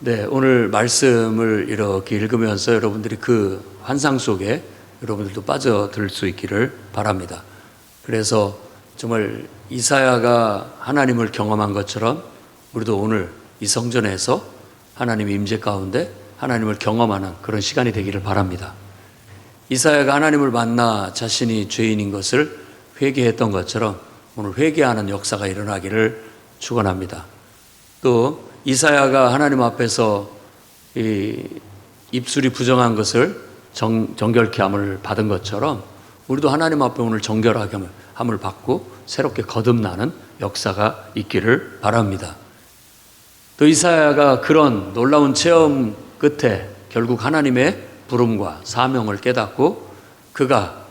네, 오늘 말씀을 이렇게 읽으면서 여러분들이 그 환상 속에 여러분들도 빠져들 수 있기를 바랍니다. 그래서 정말 이사야가 하나님을 경험한 것처럼 우리도 오늘 이 성전에서 하나님의 임재 가운데 하나님을 경험하는 그런 시간이 되기를 바랍니다. 이사야가 하나님을 만나 자신이 죄인인 것을 회개했던 것처럼 오늘 회개하는 역사가 일어나기를 축원합니다. 또 이사야가 하나님 앞에서 입술이 부정한 것을 정결케 함을 받은 것처럼 우리도 하나님 앞에 오늘 정결하게 함을 받고 새롭게 거듭나는 역사가 있기를 바랍니다. 또 이사야가 그런 놀라운 체험 끝에 결국 하나님의 부름과 사명을 깨닫고 그가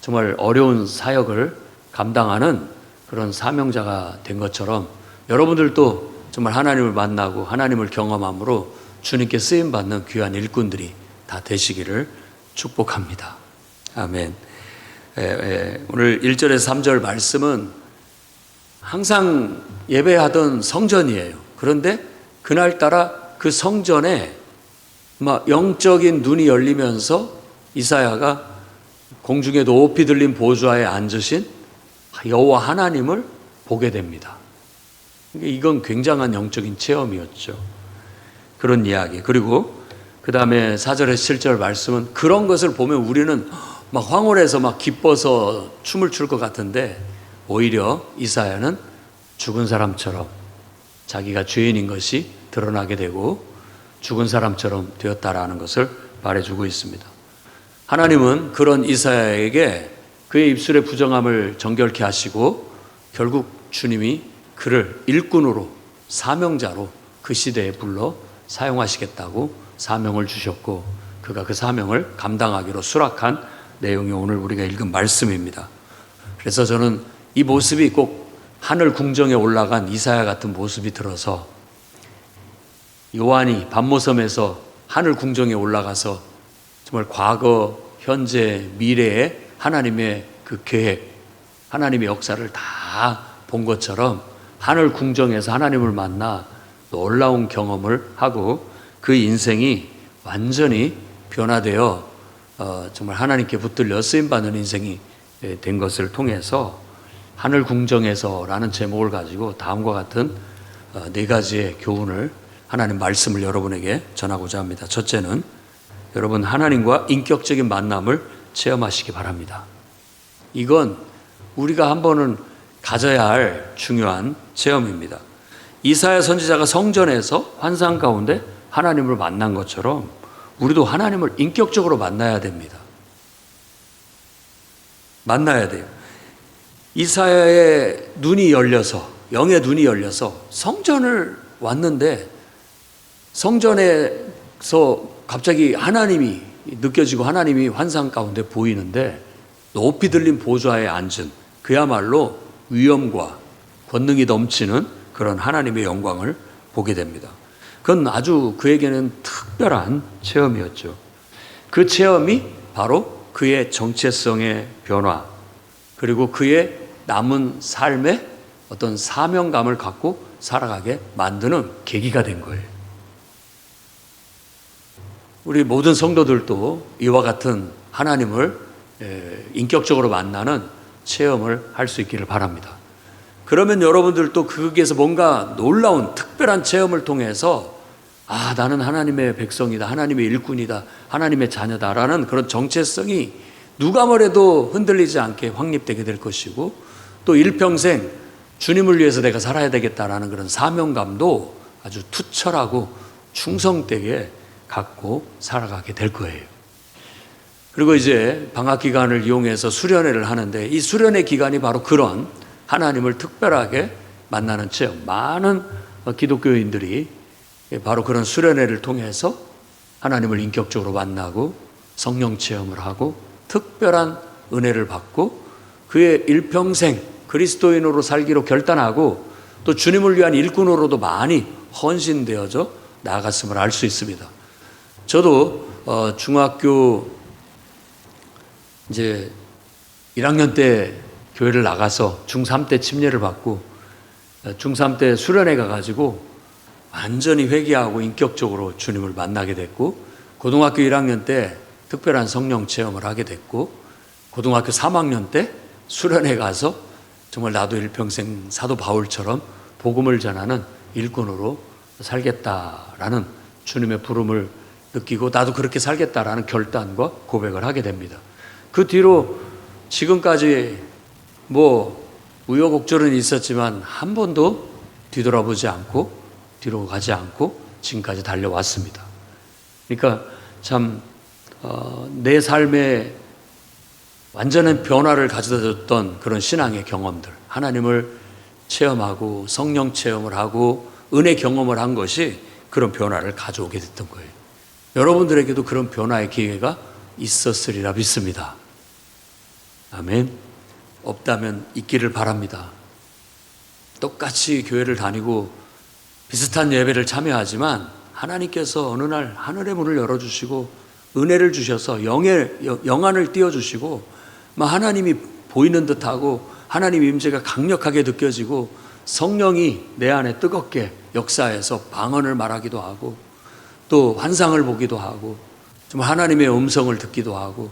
정말 어려운 사역을 감당하는 그런 사명자가 된 것처럼 여러분들도 정말 하나님을 만나고 하나님을 경험함으로 주님께 쓰임받는 귀한 일꾼들이 다 되시기를 축복합니다. 아멘. 오늘 1절에서 3절 말씀은 항상 예배하던 성전이에요. 그런데 그날따라 그 성전에 영적인 눈이 열리면서 이사야가 공중에 높이 들린 보좌에 앉으신 여호와 하나님을 보게 됩니다. 이건 굉장한 영적인 체험이었죠. 그런 이야기. 그리고 그 다음에 4절에서 7절 말씀은 그런 것을 보면 우리는 막 황홀해서 막 기뻐서 춤을 출 것 같은데 오히려 이사야는 죽은 사람처럼 자기가 죄인인 것이 드러나게 되고 죽은 사람처럼 되었다라는 것을 말해주고 있습니다. 하나님은 그런 이사야에게 그의 입술의 부정함을 정결케 하시고 결국 주님이 그를 일꾼으로 사명자로 그 시대에 불러 사용하시겠다고 사명을 주셨고 그가 그 사명을 감당하기로 수락한 내용이 오늘 우리가 읽은 말씀입니다. 그래서 저는 이 모습이 꼭 하늘 궁정에 올라간 이사야 같은 모습이 들어서 요한이 반모섬에서 하늘 궁정에 올라가서 정말 과거, 현재, 미래의 하나님의 그 계획, 하나님의 역사를 다 본 것처럼 하늘 궁정에서 하나님을 만나 놀라운 경험을 하고 그 인생이 완전히 변화되어 정말 하나님께 붙들려 쓰임받는 인생이 된 것을 통해서 하늘 궁정에서라는 제목을 가지고 다음과 같은 네 가지의 교훈을 하나님 말씀을 여러분에게 전하고자 합니다. 첫째는 여러분 하나님과 인격적인 만남을 체험하시기 바랍니다. 이건 우리가 한 번은 가져야 할 중요한 체험입니다. 이사야 선지자가 성전에서 환상 가운데 하나님을 만난 것처럼 우리도 하나님을 인격적으로 만나야 됩니다. 만나야 돼요. 이사야의 눈이 열려서 영의 눈이 열려서 성전을 왔는데 성전에서 갑자기 하나님이 느껴지고 하나님이 환상 가운데 보이는데 높이 들린 보좌에 앉은 그야말로 위엄과 권능이 넘치는 그런 하나님의 영광을 보게 됩니다. 그건 아주 그에게는 특별한 체험이었죠. 그 체험이 바로 그의 정체성의 변화 그리고 그의 남은 삶에 어떤 사명감을 갖고 살아가게 만드는 계기가 된 거예요. 우리 모든 성도들도 이와 같은 하나님을 인격적으로 만나는 체험을 할 수 있기를 바랍니다. 그러면 여러분들도 거기에서 뭔가 놀라운 특별한 체험을 통해서 나는 하나님의 백성이다, 하나님의 일꾼이다, 하나님의 자녀다라는 그런 정체성이 누가 뭐래도 흔들리지 않게 확립되게 될 것이고 또 일평생 주님을 위해서 내가 살아야 되겠다라는 그런 사명감도 아주 투철하고 충성되게 갖고 살아가게 될 거예요. 그리고 이제 방학 기간을 이용해서 수련회를 하는데 이 수련회 기간이 바로 그런 하나님을 특별하게 만나는 체험. 많은 기독교인들이 바로 그런 수련회를 통해서 하나님을 인격적으로 만나고 성령 체험을 하고 특별한 은혜를 받고 그의 일평생 그리스도인으로 살기로 결단하고 또 주님을 위한 일꾼으로도 많이 헌신되어져 나아갔음을 알 수 있습니다. 저도 중학교 이제 1학년 때 교회를 나가서 중3 때 침례를 받고 중3 때 수련회 가가지고 완전히 회개하고 인격적으로 주님을 만나게 됐고, 고등학교 1학년 때 특별한 성령 체험을 하게 됐고, 고등학교 3학년 때 수련회 가서 정말 나도 일평생 사도 바울처럼 복음을 전하는 일꾼으로 살겠다라는 주님의 부름을 느끼고 나도 그렇게 살겠다라는 결단과 고백을 하게 됩니다. 그 뒤로 지금까지 우여곡절은 있었지만 한 번도 뒤돌아보지 않고 뒤로 가지 않고 지금까지 달려왔습니다. 그러니까 참 내 삶에 완전한 변화를 가져다 줬던 그런 신앙의 경험들, 하나님을 체험하고 성령 체험을 하고 은혜 경험을 한 것이 그런 변화를 가져오게 됐던 거예요. 여러분들에게도 그런 변화의 기회가 있었으리라 믿습니다. 아멘. 없다면 있기를 바랍니다. 똑같이 교회를 다니고 비슷한 예배를 참여하지만 하나님께서 어느 날 하늘의 문을 열어주시고 은혜를 주셔서 영안을 띄워주시고 하나님이 보이는 듯하고 하나님 임재가 강력하게 느껴지고 성령이 내 안에 뜨겁게 역사해서 방언을 말하기도 하고 또 환상을 보기도 하고 좀 하나님의 음성을 듣기도 하고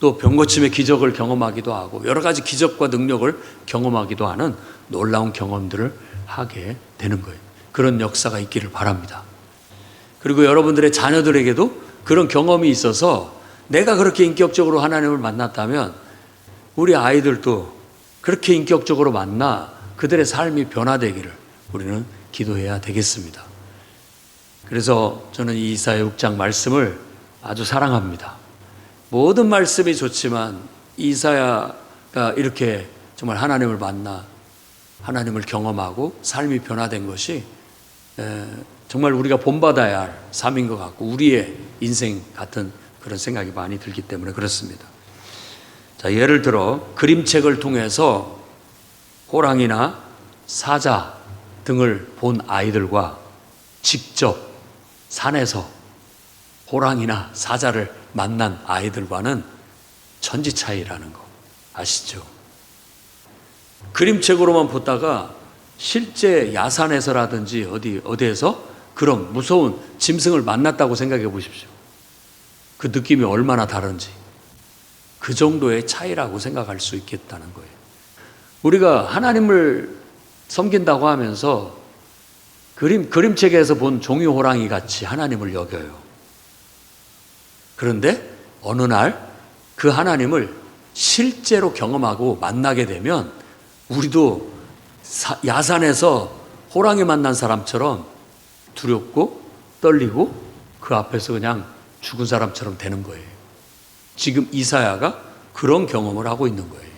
또 병고침의 기적을 경험하기도 하고 여러 가지 기적과 능력을 경험하기도 하는 놀라운 경험들을 하게 되는 거예요. 그런 역사가 있기를 바랍니다. 그리고 여러분들의 자녀들에게도 그런 경험이 있어서 내가 그렇게 인격적으로 하나님을 만났다면 우리 아이들도 그렇게 인격적으로 만나 그들의 삶이 변화되기를 우리는 기도해야 되겠습니다. 그래서 저는 이 이사야 6장 말씀을 아주 사랑합니다. 모든 말씀이 좋지만 이사야가 이렇게 정말 하나님을 만나 하나님을 경험하고 삶이 변화된 것이 정말 우리가 본받아야 할 삶인 것 같고 우리의 인생 같은 그런 생각이 많이 들기 때문에 그렇습니다. 자, 예를 들어 그림책을 통해서 호랑이나 사자 등을 본 아이들과 직접 산에서 호랑이나 사자를 만난 아이들과는 천지 차이라는 거 아시죠? 그림책으로만 보다가 실제 야산에서라든지 어디에서 그런 무서운 짐승을 만났다고 생각해 보십시오. 그 느낌이 얼마나 다른지 그 정도의 차이라고 생각할 수 있겠다는 거예요. 우리가 하나님을 섬긴다고 하면서 그림책에서 본 종이 호랑이 같이 하나님을 여겨요. 그런데 어느 날 그 하나님을 실제로 경험하고 만나게 되면 우리도 야산에서 호랑이 만난 사람처럼 두렵고 떨리고 그 앞에서 그냥 죽은 사람처럼 되는 거예요. 지금 이사야가 그런 경험을 하고 있는 거예요.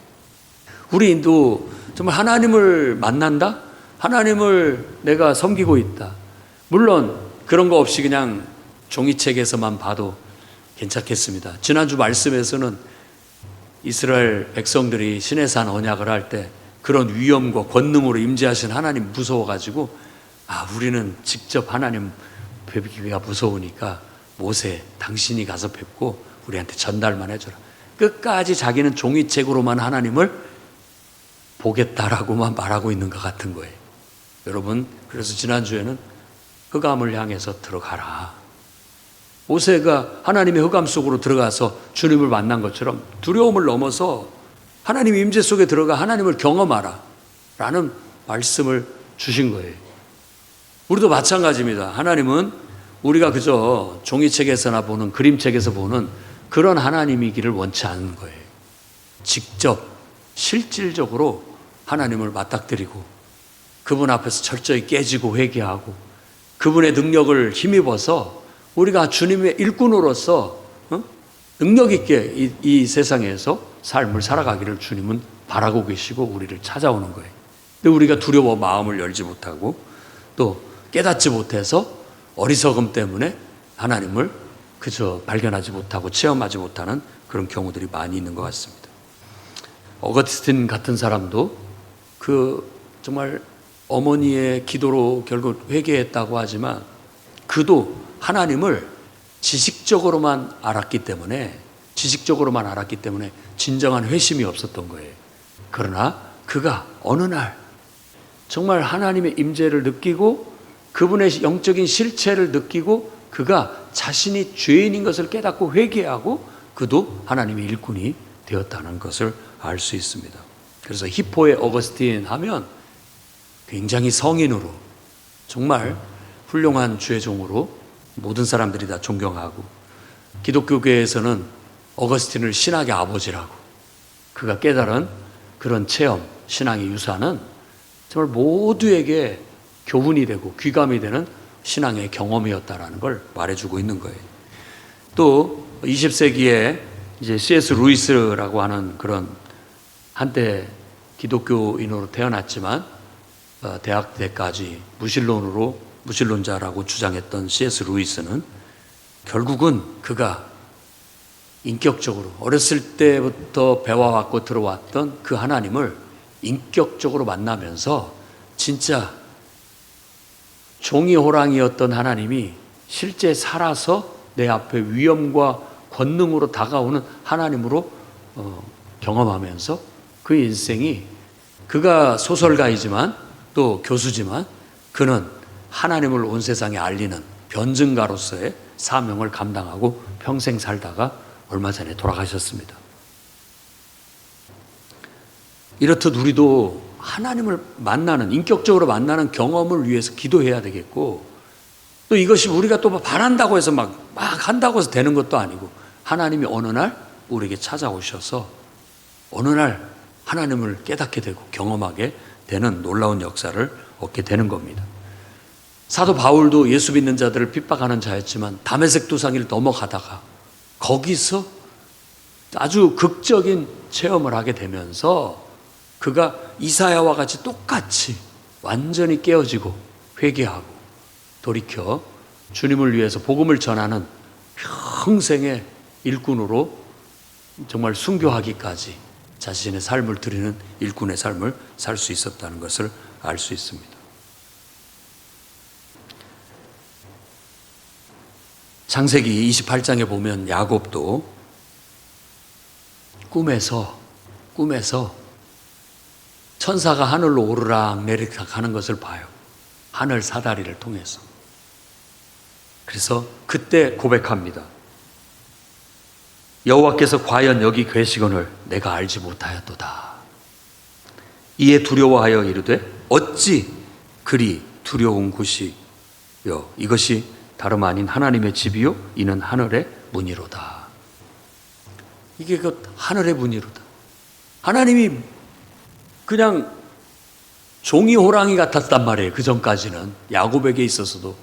우리도 정말 하나님을 만난다? 하나님을 내가 섬기고 있다. 물론 그런 거 없이 그냥 종이책에서만 봐도 괜찮겠습니다. 지난주 말씀에서는 이스라엘 백성들이 시내산 언약을 할 때 그런 위엄과 권능으로 임재하신 하나님 무서워가지고 우리는 직접 하나님 뵙기가 무서우니까 모세 당신이 가서 뵙고 우리한테 전달만 해줘라. 끝까지 자기는 종이책으로만 하나님을 보겠다라고만 말하고 있는 것 같은 거예요. 여러분, 그래서 지난주에는 흑암을 향해서 들어가라. 모세가 하나님의 흑암 속으로 들어가서 주님을 만난 것처럼 두려움을 넘어서 하나님 임재 속에 들어가 하나님을 경험하라 라는 말씀을 주신 거예요. 우리도 마찬가지입니다. 하나님은 우리가 그저 종이책에서나 보는 그림책에서 보는 그런 하나님이기를 원치 않는 거예요. 직접 실질적으로 하나님을 맞닥뜨리고 그분 앞에서 철저히 깨지고 회개하고 그분의 능력을 힘입어서 우리가 주님의 일꾼으로서 능력 있게 이 세상에서 삶을 살아가기를 주님은 바라고 계시고 우리를 찾아오는 거예요. 근데 우리가 두려워 마음을 열지 못하고 또 깨닫지 못해서 어리석음 때문에 하나님을 그저 발견하지 못하고 체험하지 못하는 그런 경우들이 많이 있는 것 같습니다. 어거스틴 같은 사람도 정말 어머니의 기도로 결국 회개했다고 하지만 그도 하나님을 지식적으로만 알았기 때문에 진정한 회심이 없었던 거예요. 그러나 그가 어느 날 정말 하나님의 임재를 느끼고 그분의 영적인 실체를 느끼고 그가 자신이 죄인인 것을 깨닫고 회개하고 그도 하나님의 일꾼이 되었다는 것을 알 수 있습니다. 그래서 히포의 어거스틴 하면 굉장히 성인으로 정말 훌륭한 죄종으로 모든 사람들이 다 존경하고, 기독교계에서는 어거스틴을 신학의 아버지라고, 그가 깨달은 그런 체험, 신앙의 유산은 정말 모두에게 교훈이 되고 귀감이 되는 신앙의 경험이었다라는 걸 말해주고 있는 거예요. 또 20세기에 이제 C.S. 루이스라고 하는 그런 한때 기독교인으로 태어났지만 대학 때까지 무신론자라고 주장했던 C.S. 루이스는 결국은 그가 인격적으로 어렸을 때부터 배워왔고 들어왔던 그 하나님을 인격적으로 만나면서 진짜 종이 호랑이였던 하나님이 실제 살아서 내 앞에 위엄과 권능으로 다가오는 하나님으로 경험하면서 그 인생이, 그가 소설가이지만 또 교수지만 그는 하나님을 온 세상에 알리는 변증가로서의 사명을 감당하고 평생 살다가 얼마 전에 돌아가셨습니다. 이렇듯 우리도 하나님을 만나는, 인격적으로 만나는 경험을 위해서 기도해야 되겠고, 또 이것이 우리가 또 바란다고 해서 막 한다고 해서 되는 것도 아니고, 하나님이 어느 날 우리에게 찾아오셔서 어느 날 하나님을 깨닫게 되고 경험하게 되는 놀라운 역사를 얻게 되는 겁니다. 사도 바울도 예수 믿는 자들을 핍박하는 자였지만 다메섹 도상을 넘어가다가 거기서 아주 극적인 체험을 하게 되면서 그가 이사야와 같이 똑같이 완전히 깨어지고 회개하고 돌이켜 주님을 위해서 복음을 전하는 평생의 일꾼으로 정말 순교하기까지 자신의 삶을 드리는 일꾼의 삶을 살 수 있었다는 것을 알 수 있습니다. 창세기 28장에 보면 야곱도 꿈에서 천사가 하늘로 오르락 내리락 하는 것을 봐요. 하늘 사다리를 통해서. 그래서 그때 고백합니다. 여호와께서 과연 여기 계시거늘 내가 알지 못하였도다. 이에 두려워하여 이르되 어찌 그리 두려운 곳이요 이것이 다름 아닌 하나님의 집이요 이는 하늘의 문이로다. 이게 그 하늘의 문이로다. 하나님이 그냥 종이 호랑이 같았단 말이에요. 그 전까지는 야곱에게 있어서도.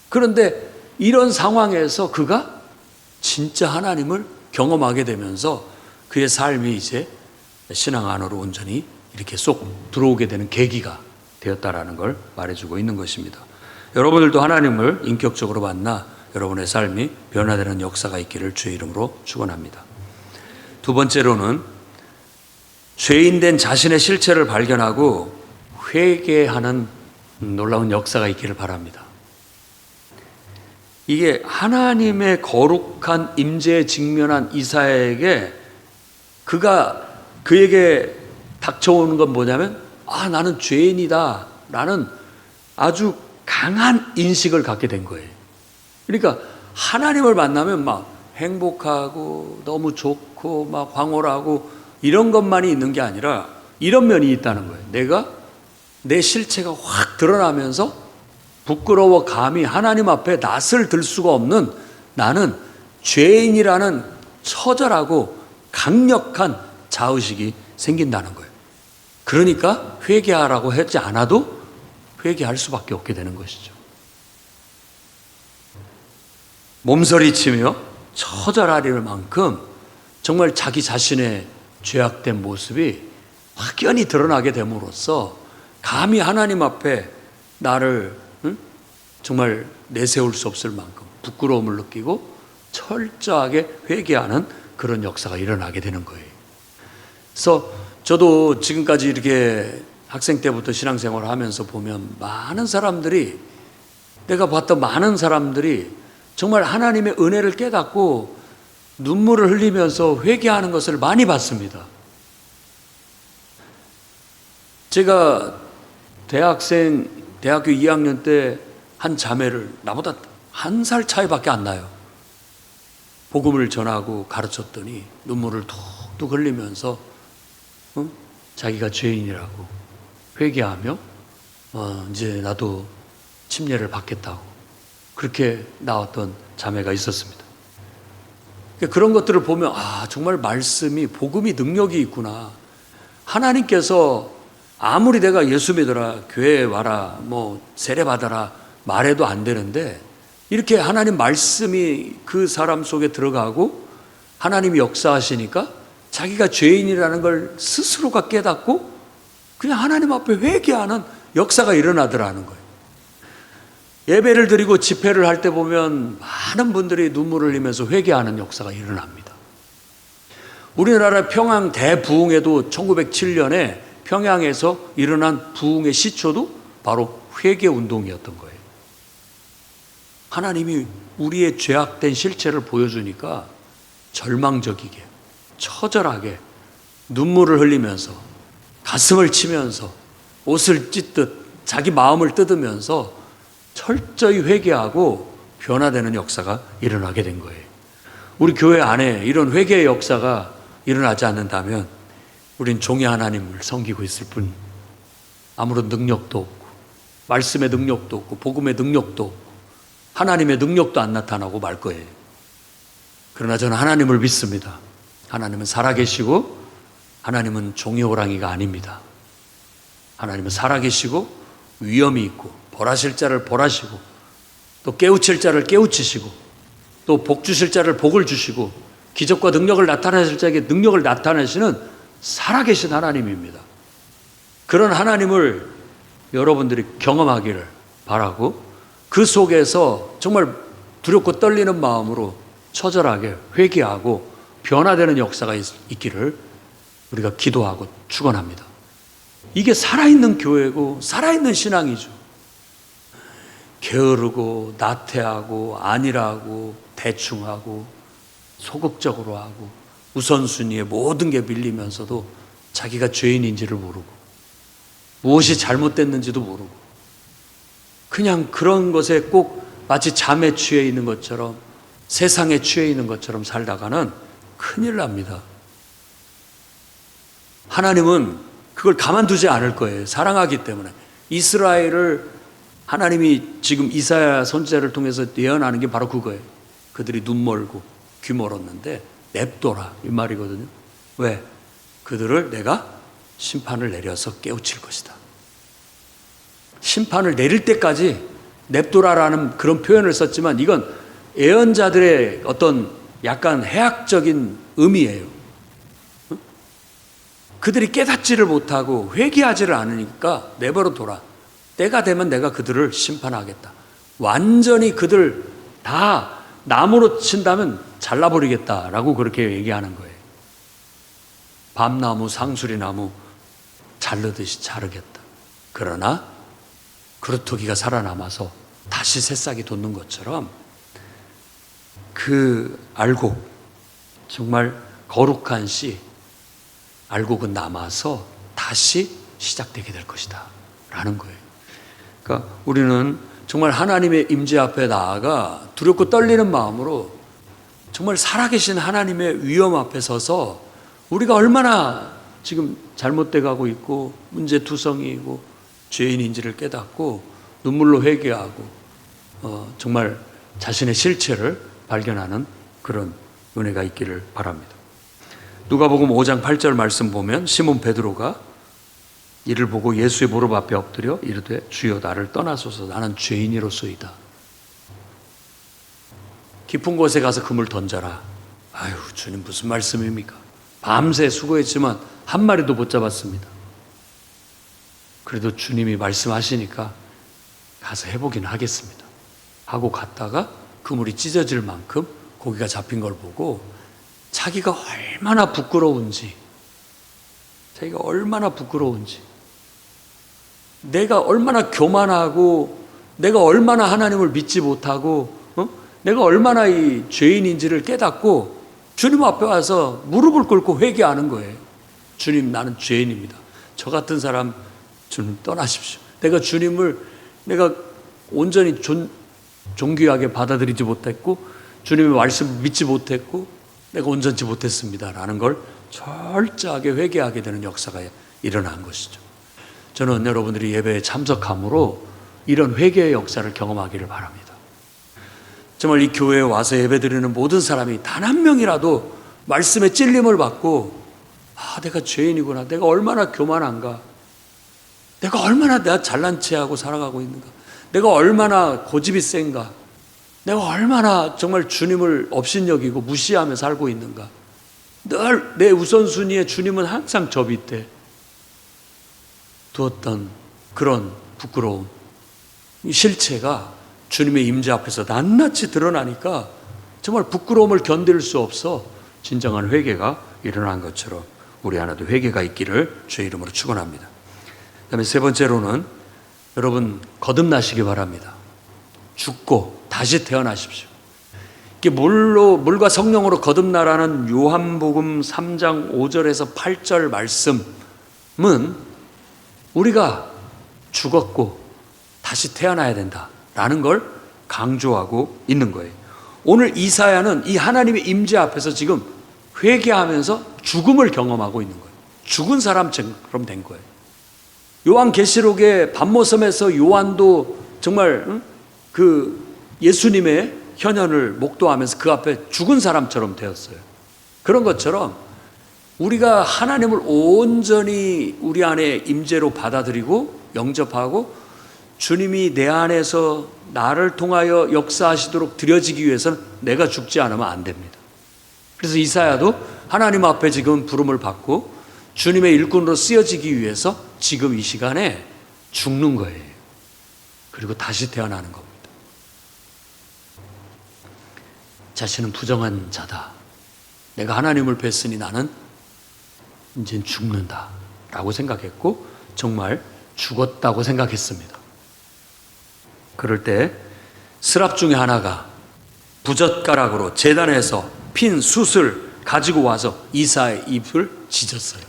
그런데 이런 상황에서 그가 진짜 하나님을 경험하게 되면서 그의 삶이 이제 신앙 안으로 온전히 이렇게 쏙 들어오게 되는 계기가 되었다라는 걸 말해주고 있는 것입니다. 여러분들도 하나님을 인격적으로 만나 여러분의 삶이 변화되는 역사가 있기를 주의 이름으로 축원합니다. 두 번째로는 죄인된 자신의 실체를 발견하고 회개하는 놀라운 역사가 있기를 바랍니다. 이게 하나님의 거룩한 임재에 직면한 이사야에게 그에게 닥쳐오는 건 뭐냐면 나는 죄인이다 라는 아주 강한 인식을 갖게 된 거예요. 그러니까 하나님을 만나면 막 행복하고 너무 좋고 막 황홀하고 이런 것만이 있는 게 아니라 이런 면이 있다는 거예요. 내 실체가 확 드러나면서 부끄러워 감히 하나님 앞에 낯을 들 수가 없는 나는 죄인이라는 처절하고 강력한 자의식이 생긴다는 거예요. 그러니까 회개하라고 하지 않아도 회개할 수밖에 없게 되는 것이죠. 몸서리치며 처절하리를 만큼 정말 자기 자신의 죄악된 모습이 확연히 드러나게 됨으로써 감히 하나님 앞에 나를 정말 내세울 수 없을 만큼 부끄러움을 느끼고 철저하게 회개하는 그런 역사가 일어나게 되는 거예요. 그래서 저도 지금까지 이렇게 학생 때부터 신앙생활을 하면서 보면 많은 사람들이, 내가 봤던 많은 사람들이 정말 하나님의 은혜를 깨닫고 눈물을 흘리면서 회개하는 것을 많이 봤습니다. 제가 대학교 2학년 때 한 자매를, 나보다 1살 차이밖에 안 나요, 복음을 전하고 가르쳤더니 눈물을 툭툭 흘리면서 자기가 죄인이라고 회개하며 이제 나도 침례를 받겠다고 그렇게 나왔던 자매가 있었습니다. 그런 것들을 보면 정말 말씀이, 복음이 능력이 있구나. 하나님께서 아무리 내가 예수 믿어라, 교회에 와라, 세례 받아라 말해도 안 되는데, 이렇게 하나님 말씀이 그 사람 속에 들어가고 하나님이 역사하시니까 자기가 죄인이라는 걸 스스로가 깨닫고 그냥 하나님 앞에 회개하는 역사가 일어나더라는 거예요. 예배를 드리고 집회를 할 때 보면 많은 분들이 눈물을 흘리면서 회개하는 역사가 일어납니다. 우리나라 평양 대부흥에도 1907년에 평양에서 일어난 부흥의 시초도 바로 회개 운동이었던 거예요. 하나님이 우리의 죄악된 실체를 보여주니까 절망적이게, 처절하게 눈물을 흘리면서 가슴을 치면서 옷을 찢듯 자기 마음을 뜯으면서 철저히 회개하고 변화되는 역사가 일어나게 된 거예요. 우리 교회 안에 이런 회개의 역사가 일어나지 않는다면 우린 종이 하나님을 섬기고 있을 뿐, 아무런 능력도 없고 말씀의 능력도 없고 복음의 능력도 없고 하나님의 능력도 안 나타나고 말 거예요. 그러나 저는 하나님을 믿습니다. 하나님은 살아계시고 하나님은 종이 호랑이가 아닙니다. 하나님은 살아계시고 위엄이 있고 벌하실 자를 벌하시고 또 깨우칠 자를 깨우치시고 또 복 주실 자를 복을 주시고 기적과 능력을 나타내실 자에게 능력을 나타내시는 살아계신 하나님입니다. 그런 하나님을 여러분들이 경험하기를 바라고, 그 속에서 정말 두렵고 떨리는 마음으로 처절하게 회개하고 변화되는 역사가 있기를 우리가 기도하고 축원합니다. 이게 살아있는 교회고 살아있는 신앙이죠. 게으르고 나태하고 안일하고 대충하고 소극적으로 하고 우선순위에 모든 게 밀리면서도 자기가 죄인인지를 모르고 무엇이 잘못됐는지도 모르고 그냥 그런 것에 꼭 마치 잠에 취해 있는 것처럼, 세상에 취해 있는 것처럼 살다가는 큰일 납니다. 하나님은 그걸 가만두지 않을 거예요. 사랑하기 때문에. 이스라엘을 하나님이 지금 이사야 선지자를 통해서 예언하는 게 바로 그거예요. 그들이 눈 멀고 귀 멀었는데 냅둬라 이 말이거든요. 왜? 그들을 내가 심판을 내려서 깨우칠 것이다. 심판을 내릴 때까지 냅둬라라는 그런 표현을 썼지만 이건 예언자들의 어떤 약간 해학적인 의미예요. 그들이 깨닫지를 못하고 회개하지를 않으니까 내버려 둬라. 때가 되면 내가 그들을 심판하겠다. 완전히 그들 다 나무로 친다면 잘라버리겠다라고 그렇게 얘기하는 거예요. 밤나무, 상수리나무 자르듯이 자르겠다. 그러나 그루터기가 살아남아서 다시 새싹이 돋는 것처럼 그 알곡, 정말 거룩한 씨 알곡은 남아서 다시 시작되게 될 것이다 라는 거예요. 그러니까 우리는 정말 하나님의 임재 앞에 나아가 두렵고 떨리는 마음으로 정말 살아계신 하나님의 위엄 앞에 서서 우리가 얼마나 지금 잘못돼 가고 있고 문제투성이고 죄인인지를 깨닫고 눈물로 회개하고 정말 자신의 실체를 발견하는 그런 은혜가 있기를 바랍니다. 누가복음 5장 8절 말씀 보면 시몬 베드로가 이를 보고 예수의 무릎 앞에 엎드려 이르되 주여 나를 떠나소서 나는 죄인이로소이다. 깊은 곳에 가서 그물 던져라. 아유 주님 무슨 말씀입니까? 밤새 수고했지만 한 마리도 못 잡았습니다. 그래도 주님이 말씀하시니까 가서 해보긴 하겠습니다 하고 갔다가 그물이 찢어질 만큼 고기가 잡힌 걸 보고 자기가 얼마나 부끄러운지 내가 얼마나 교만하고 내가 얼마나 하나님을 믿지 못하고 내가 얼마나 이 죄인인지를 깨닫고 주님 앞에 와서 무릎을 꿇고 회개하는 거예요. 주님 나는 죄인입니다. 저 같은 사람 주님 떠나십시오. 내가 주님을 내가 온전히 존귀하게 받아들이지 못했고 주님의 말씀을 믿지 못했고 내가 온전치 못했습니다 라는 걸 철저하게 회개하게 되는 역사가 일어난 것이죠. 저는 여러분들이 예배에 참석함으로 이런 회개의 역사를 경험하기를 바랍니다. 정말 이 교회에 와서 예배드리는 모든 사람이 단 한 명이라도 말씀에 찔림을 받고 내가 죄인이구나, 내가 얼마나 교만한가, 내가 잘난 체하고 살아가고 있는가, 내가 얼마나 고집이 센가, 내가 얼마나 정말 주님을 업신여기고 무시하며 살고 있는가, 늘 내 우선순위에 주님은 항상 저 밑에 두었던 그런 부끄러움, 이 실체가 주님의 임재 앞에서 낱낱이 드러나니까 정말 부끄러움을 견딜 수 없어 진정한 회개가 일어난 것처럼 우리 안에도 회개가 있기를 주의 이름으로 축원합니다. 그다음에 세 번째로는 여러분 거듭나시기 바랍니다. 죽고 다시 태어나십시오. 이게 물과 성령으로 거듭나라는 요한복음 3장 5절에서 8절 말씀은 우리가 죽었고 다시 태어나야 된다라는 걸 강조하고 있는 거예요. 오늘 이사야는 이 하나님의 임재 앞에서 지금 회개하면서 죽음을 경험하고 있는 거예요. 죽은 사람처럼 된 거예요. 요한계시록의 밤모섬에서 요한도 정말 그 예수님의 현현을 목도하면서 그 앞에 죽은 사람처럼 되었어요. 그런 것처럼 우리가 하나님을 온전히 우리 안에 임재로 받아들이고 영접하고 주님이 내 안에서 나를 통하여 역사하시도록 드려지기 위해서는 내가 죽지 않으면 안 됩니다. 그래서 이사야도 하나님 앞에 지금 부름을 받고 주님의 일꾼으로 쓰여지기 위해서 지금 이 시간에 죽는 거예요. 그리고 다시 태어나는 겁니다. 자신은 부정한 자다. 내가 하나님을 뵀으니 나는 이제 죽는다 라고 생각했고 정말 죽었다고 생각했습니다. 그럴 때 스랍 중에 하나가 부젓가락으로 제단에서 핀 숯을 가지고 와서 이사의 입을 찢었어요.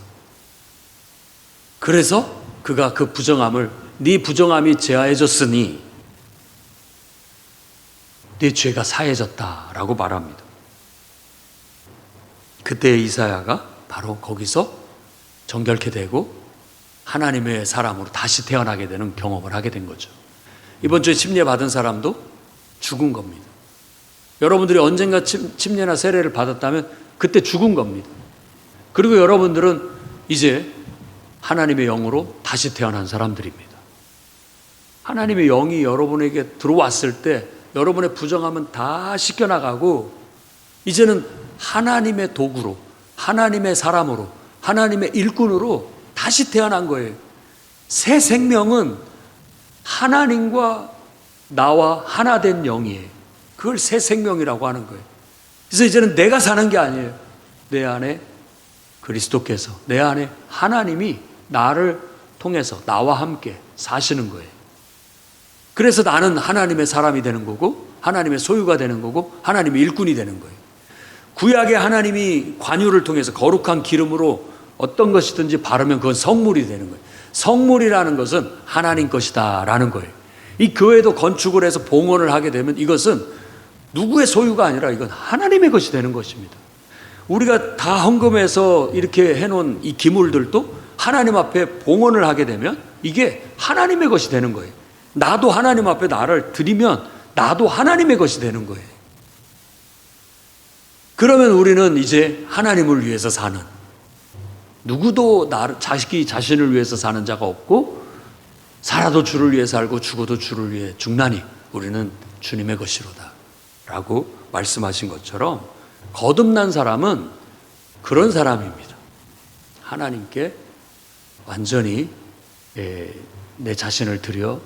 그래서 그가 그 부정함을 네 부정함이 제하해졌으니 네 죄가 사해졌다라고 말합니다. 그때 이사야가 바로 거기서 정결케 되고 하나님의 사람으로 다시 태어나게 되는 경험을 하게 된 거죠. 이번 주에 침례 받은 사람도 죽은 겁니다. 여러분들이 언젠가 침례나 세례를 받았다면 그때 죽은 겁니다. 그리고 여러분들은 이제 하나님의 영으로 다시 태어난 사람들입니다. 하나님의 영이 여러분에게 들어왔을 때 여러분의 부정함은 다 씻겨나가고 이제는 하나님의 도구로, 하나님의 사람으로, 하나님의 일꾼으로 다시 태어난 거예요. 새 생명은 하나님과 나와 하나 된 영이에요. 그걸 새 생명이라고 하는 거예요. 그래서 이제는 내가 사는 게 아니에요. 내 안에 그리스도께서, 내 안에 하나님이 나를 통해서 나와 함께 사시는 거예요. 그래서 나는 하나님의 사람이 되는 거고 하나님의 소유가 되는 거고 하나님의 일꾼이 되는 거예요. 구약의 하나님이 관유를 통해서 거룩한 기름으로 어떤 것이든지 바르면 그건 성물이 되는 거예요. 성물이라는 것은 하나님 것이다 라는 거예요. 이 교회도 건축을 해서 봉헌을 하게 되면 이것은 누구의 소유가 아니라 이건 하나님의 것이 되는 것입니다. 우리가 다 헌금해서 이렇게 해놓은 이 기물들도 하나님 앞에 봉헌을 하게 되면 이게 하나님의 것이 되는 거예요. 나도 하나님 앞에 나를 드리면 나도 하나님의 것이 되는 거예요. 그러면 우리는 이제 하나님을 위해서 사는, 누구도 자식이 자신을 위해서 사는 자가 없고 살아도 주를 위해 살고 죽어도 주를 위해 죽나니 우리는 주님의 것이로다 라고 말씀하신 것처럼 거듭난 사람은 그런 사람입니다. 하나님께 완전히 내 자신을 드려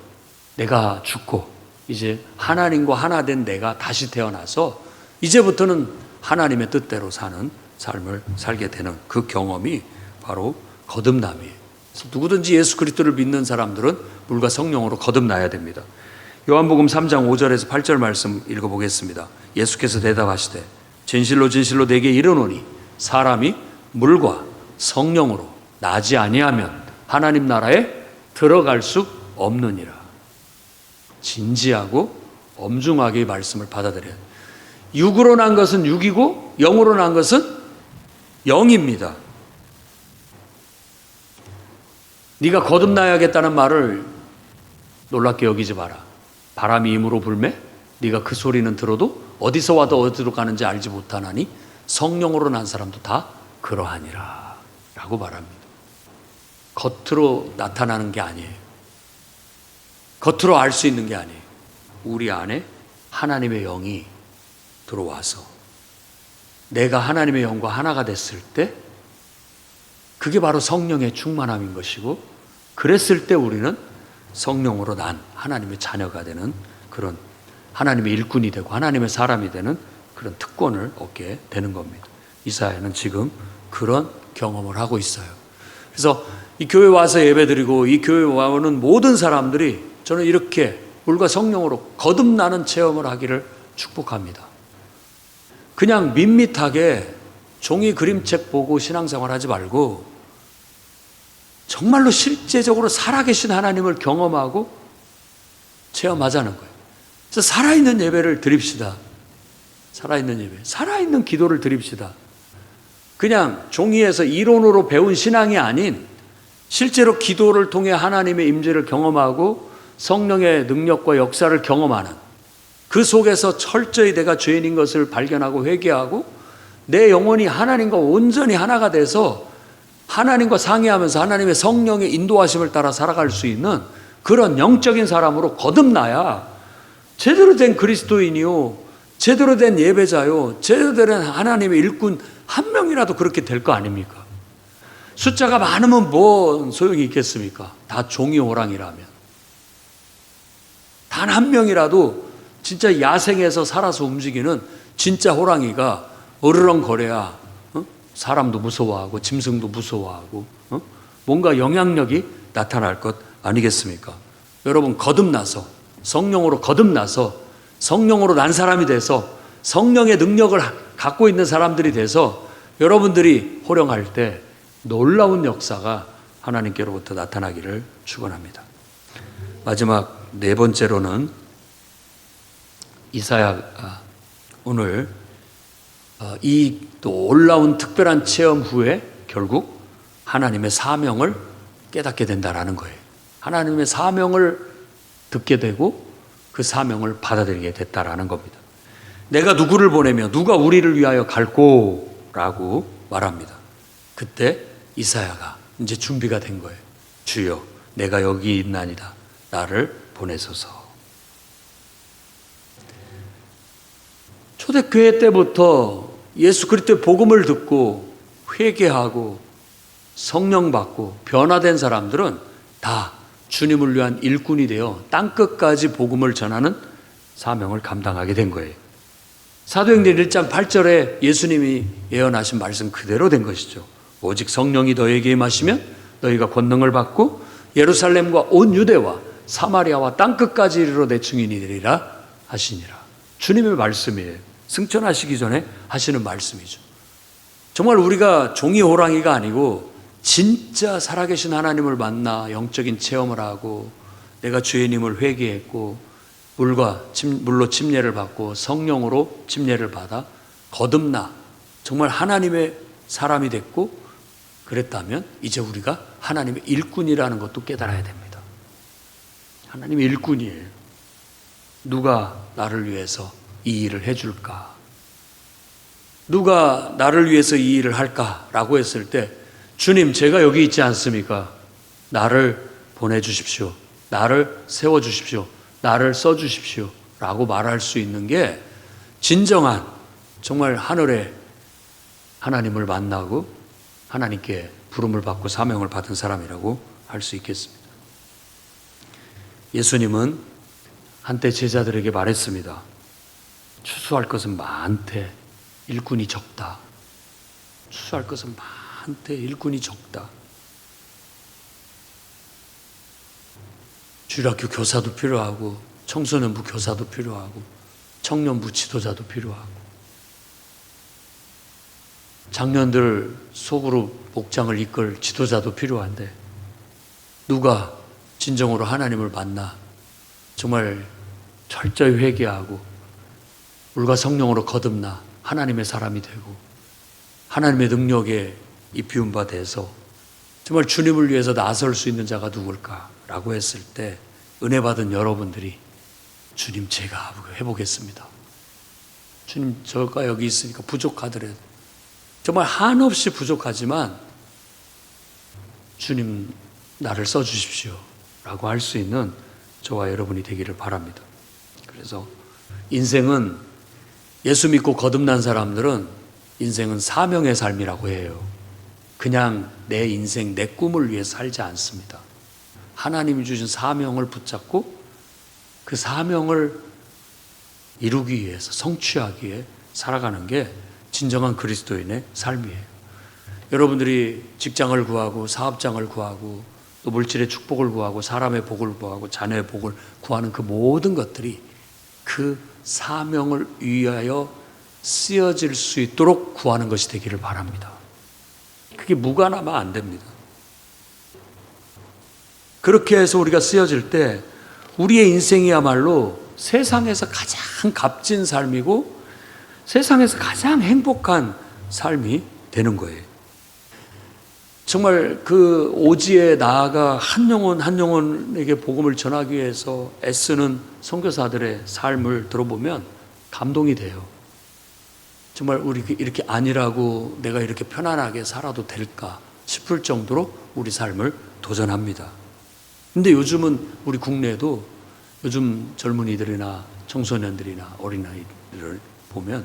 내가 죽고 이제 하나님과 하나 된 내가 다시 태어나서 이제부터는 하나님의 뜻대로 사는 삶을 살게 되는 그 경험이 바로 거듭남이에요. 그래서 누구든지 예수 그리스도를 믿는 사람들은 물과 성령으로 거듭나야 됩니다. 요한복음 3장 5절에서 8절 말씀 읽어보겠습니다. 예수께서 대답하시되 진실로 진실로 내게 이르노니 사람이 물과 성령으로 나지 아니하면 하나님 나라에 들어갈 수 없느니라. 진지하고 엄중하게 이 말씀을 받아들여야 돼요. 육으로 난 것은 육이고 영으로 난 것은 영입니다. 네가 거듭나야겠다는 말을 놀랍게 여기지 마라. 바람이 임으로 불매 네가 그 소리는 들어도 어디서 와도 어디로 가는지 알지 못하나니 성령으로 난 사람도 다 그러하니라 라고 말합니다. 겉으로 나타나는 게 아니에요. 겉으로 알 수 있는 게 아니에요. 우리 안에 하나님의 영이 들어와서 내가 하나님의 영과 하나가 됐을 때 그게 바로 성령의 충만함인 것이고, 그랬을 때 우리는 성령으로 난 하나님의 자녀가 되는 그런 하나님의 일꾼이 되고 하나님의 사람이 되는 그런 특권을 얻게 되는 겁니다. 이사야는 지금 그런 경험을 하고 있어요. 그래서 이 교회 와서 예배드리고 이 교회 와오는 모든 사람들이 저는 이렇게 물과 성령으로 거듭나는 체험을 하기를 축복합니다. 그냥 밋밋하게 종이 그림책 보고 신앙생활 하지 말고 정말로 실제적으로 살아계신 하나님을 경험하고 체험하자는 거예요. 그래서 살아있는 예배를 드립시다. 살아있는 예배, 살아있는 기도를 드립시다. 그냥 종이에서 이론으로 배운 신앙이 아닌 실제로 기도를 통해 하나님의 임재를 경험하고 성령의 능력과 역사를 경험하는, 그 속에서 철저히 내가 죄인인 것을 발견하고 회개하고 내 영혼이 하나님과 온전히 하나가 돼서 하나님과 상의하면서 하나님의 성령의 인도하심을 따라 살아갈 수 있는 그런 영적인 사람으로 거듭나야 제대로 된 그리스도인이요, 제대로 된 예배자요, 제대로 된 하나님의 일꾼 한 명이라도 그렇게 될 거 아닙니까? 숫자가 많으면 뭔 소용이 있겠습니까? 다 종이 호랑이라면. 단 한 명이라도 진짜 야생에서 살아서 움직이는 진짜 호랑이가 어르렁거려야 사람도 무서워하고 짐승도 무서워하고 뭔가 영향력이 나타날 것 아니겠습니까? 여러분, 거듭나서 성령으로 거듭나서 성령으로 난 사람이 돼서 성령의 능력을 갖고 있는 사람들이 돼서 여러분들이 호령할 때 놀라운 역사가 하나님께로부터 나타나기를 축원합니다. 마지막 네 번째로는 이사야가 오늘 이 놀라운 특별한 체험 후에 결국 하나님의 사명을 깨닫게 된다라는 거예요. 하나님의 사명을 듣게 되고 그 사명을 받아들이게 됐다라는 겁니다. 내가 누구를 보내며 누가 우리를 위하여 갈꼬라고 말합니다. 그때 이사야가 이제 준비가 된 거예요. 주여, 내가 여기 있나이다. 나를 보내소서. 초대교회 때부터 예수 그리스도의 복음을 듣고 회개하고 성령 받고 변화된 사람들은 다 주님을 위한 일꾼이 되어 땅끝까지 복음을 전하는 사명을 감당하게 된 거예요. 사도행전 1장 8절에 예수님이 예언하신 말씀 그대로 된 것이죠. 오직 성령이 너에게 임하시면 너희가 권능을 받고 예루살렘과 온 유대와 사마리아와 땅끝까지 이르러 내 증인이 되리라 하시니라. 주님의 말씀이에요. 승천하시기 전에 하시는 말씀이죠. 정말 우리가 종이 호랑이가 아니고 진짜 살아계신 하나님을 만나 영적인 체험을 하고 내가 죄인임을 회개했고 물로 침례를 받고 성령으로 침례를 받아 거듭나 정말 하나님의 사람이 됐고 그랬다면 이제 우리가 하나님의 일꾼이라는 것도 깨달아야 됩니다. 하나님의 일꾼이에요. 누가 나를 위해서 이 일을 해줄까? 누가 나를 위해서 이 일을 할까라고 했을 때 주님, 제가 여기 있지 않습니까? 나를 보내주십시오. 나를 세워주십시오. 나를 써주십시오. 라고 말할 수 있는 게 진정한 정말 하늘에 하나님을 만나고 하나님께 부름을 받고 사명을 받은 사람이라고 할 수 있겠습니다. 예수님은 한때 제자들에게 말했습니다. 추수할 것은 많되 일꾼이 적다. 추수할 것은 많되 일꾼이 적다. 주일학교 교사도 필요하고 청소년부 교사도 필요하고 청년부 지도자도 필요하고 장년들 속으로 목장을 이끌 지도자도 필요한데 누가 진정으로 하나님을 만나 정말 철저히 회개하고 물과 성령으로 거듭나 하나님의 사람이 되고 하나님의 능력에 입히운 바 돼서 정말 주님을 위해서 나설 수 있는 자가 누굴까라고 했을 때 은혜 받은 여러분들이 주님 제가 해보겠습니다. 주님 저가 여기 있으니까 부족하더라도 정말 한없이 부족하지만 주님 나를 써주십시오 라고 할 수 있는 저와 여러분이 되기를 바랍니다. 그래서 인생은 예수 믿고 거듭난 사람들은 인생은 사명의 삶이라고 해요. 그냥 내 인생, 내 꿈을 위해 살지 않습니다. 하나님이 주신 사명을 붙잡고 그 사명을 이루기 위해서, 성취하기 위해 살아가는 게 진정한 그리스도인의 삶이에요. 여러분들이 직장을 구하고 사업장을 구하고 또 물질의 축복을 구하고 사람의 복을 구하고 자녀의 복을 구하는 그 모든 것들이 그 사명을 위하여 쓰여질 수 있도록 구하는 것이 되기를 바랍니다. 그게 무관하면 안 됩니다. 그렇게 해서 우리가 쓰여질 때 우리의 인생이야말로 세상에서 가장 값진 삶이고 세상에서 가장 행복한 삶이 되는 거예요. 정말 그 오지에 나아가 한 영혼 한 영혼에게 복음을 전하기 위해서 애쓰는 선교사들의 삶을 들어보면 감동이 돼요. 정말 우리 이렇게 안일하고 내가 이렇게 편안하게 살아도 될까 싶을 정도로 우리 삶을 도전합니다. 근데 요즘은 우리 국내에도 요즘 젊은이들이나 청소년들이나 어린아이들을 보면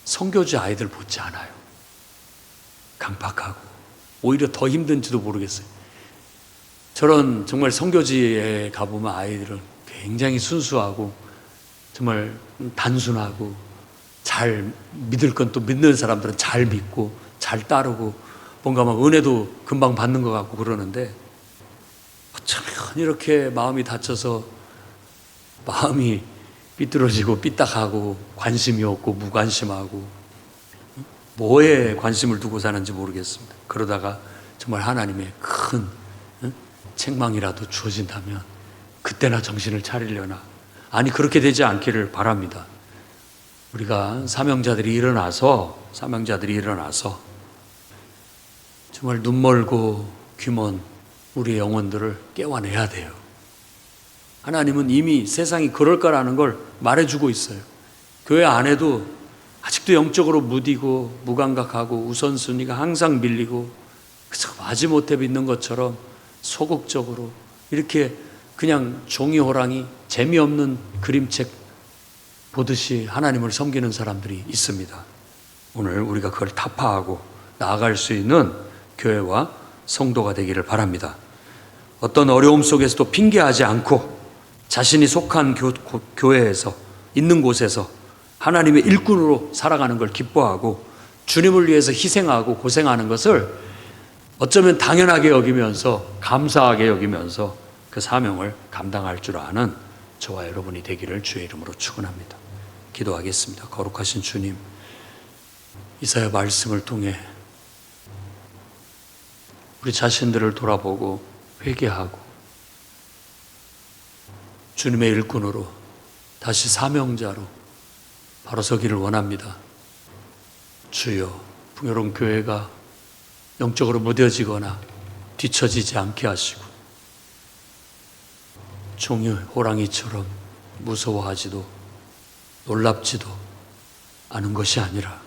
선교지 아이들 못지 않아요. 강팍하고 오히려 더 힘든지도 모르겠어요. 저런 정말 선교지에 가보면 아이들은 굉장히 순수하고 정말 단순하고 잘 믿을 건 또 믿는 사람들은 잘 믿고 잘 따르고 뭔가 막 은혜도 금방 받는 것 같고 그러는데 어쩌면 이렇게 마음이 다쳐서 마음이 삐뚤어지고 삐딱하고 관심이 없고 무관심하고 뭐에 관심을 두고 사는지 모르겠습니다. 그러다가 정말 하나님의 큰 책망이라도 주어진다면 그때나 정신을 차리려나. 아니 그렇게 되지 않기를 바랍니다. 우리가 사명자들이 일어나서 정말 눈멀고 귀먼 우리의 영혼들을 깨워내야 돼요. 하나님은 이미 세상이 그럴 거라는 걸 말해주고 있어요. 교회 안에도 아직도 영적으로 무디고 무감각하고 우선순위가 항상 밀리고 그저 마지못해 믿는 것처럼 소극적으로 이렇게 그냥 종이 호랑이 재미없는 그림책 보듯이 하나님을 섬기는 사람들이 있습니다. 오늘 우리가 그걸 타파하고 나아갈 수 있는 교회와 성도가 되기를 바랍니다. 어떤 어려움 속에서도 핑계하지 않고 자신이 속한 교회에서 있는 곳에서 하나님의 일꾼으로 살아가는 걸 기뻐하고 주님을 위해서 희생하고 고생하는 것을 어쩌면 당연하게 여기면서 감사하게 여기면서 그 사명을 감당할 줄 아는 저와 여러분이 되기를 주의 이름으로 축원합니다. 기도하겠습니다. 거룩하신 주님, 이사야 말씀을 통해 우리 자신들을 돌아보고 회개하고 주님의 일꾼으로 다시 사명자로 바로 서기를 원합니다. 주여, 풍요로운 교회가 영적으로 무뎌지거나 뒤처지지 않게 하시고 종이 호랑이처럼 무서워하지도 놀랍지도 않은 것이 아니라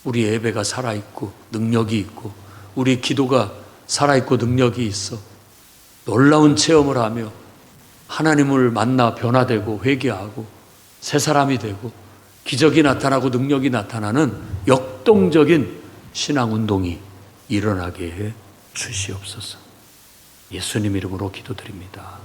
우리 예배가 살아있고 능력이 있고 우리 기도가 살아있고 능력이 있어 놀라운 체험을 하며 하나님을 만나 변화되고 회개하고 새 사람이 되고 기적이 나타나고 능력이 나타나는 역동적인 신앙운동이 일어나게 해 주시옵소서. 예수님 이름으로 기도드립니다.